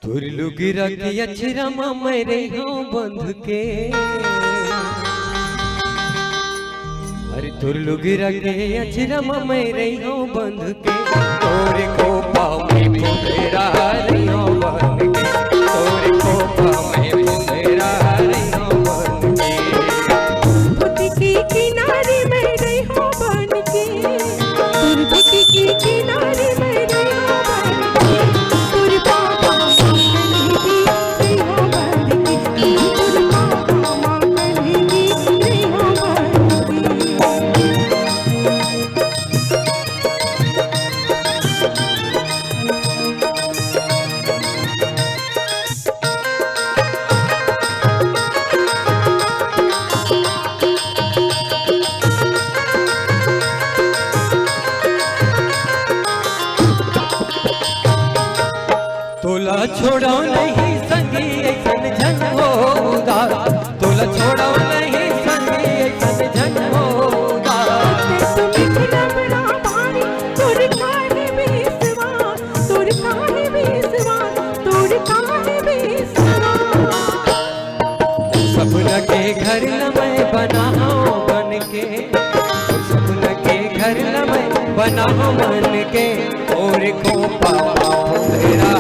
तुरलू गिरा के अछरमा मेरे हाँ बंध के, अरे तुरलू गिरा के अछरमा मेरे हाँ बंध के, तोरे को पाँव में मेरा रही हाँ बंध के, तोरे को पाँव में मेरा रही हाँ बंध के। बुद्धि की किनारे मेरे हाँ बंध के, दुर्गति की किनारे मेरे हाँ बंध के, तुर पापा मांगलेगी रे हाँ बंध के, तुर पापा मांगलेगी रे हाँ बंध के। तोला छोड़ो नहीं संगी ऐसन जन होगा, तोला छोड़ो नहीं संगी ऐसन जन होगा। तुम इतना बड़ा भारी तुर काहे बेसवार, तुर काहे बेसवार, तुर काहे बेसवार। सपना के घर मैं बनाऊं बन के, सपना के घर मैं बनाऊं बन के, और को पापा तेरा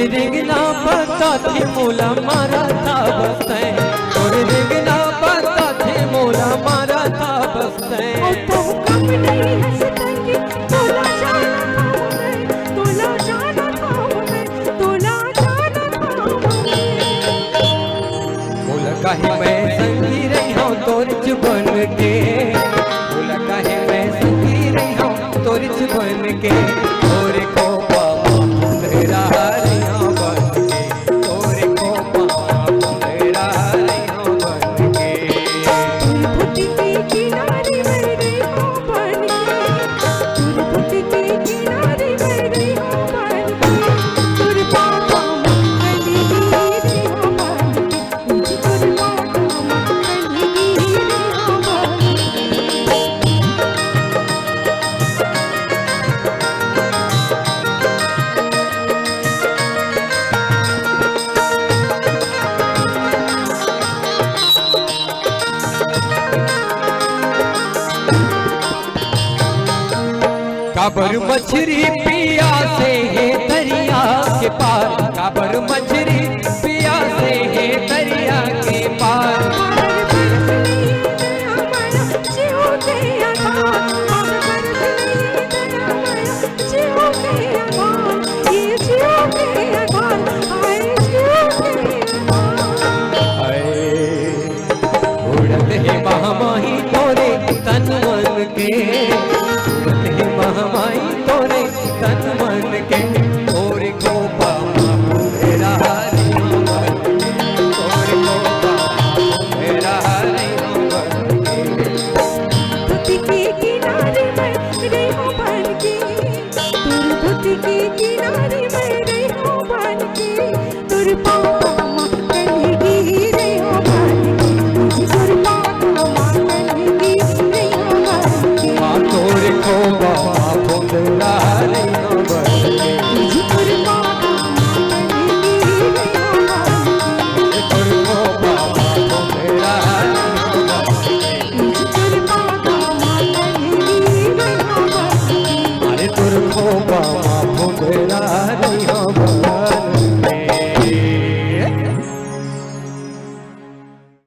रिंगना पता थे मोला मारा था बसते, और रिंगना पता थे मोला मारा था बसते। तो कब नहीं हंस सकेंगे, तोला जाना था मैं, तोला जाना था मैं, तोला जाना था मैं। मोला कहे मैं संगी रही हूँ तोर जुबन के, मोला कहे मैं संगी रही हूँ तोर जुबन के, और को पापा तेरा काबर मछली पिया से है दरिया के पार, काबर मछली पिया से है दरिया के पार। उड़त है महामाही तोरे तन मन के, उड़त है महामाही तोरे तन मन के, और को पापा मेरा हरि बन के, और को पापा मेरा हरि बन के। बुद्धि के किनारे मैं रे हो बन के, तुर बुद्धि के किनारे मैं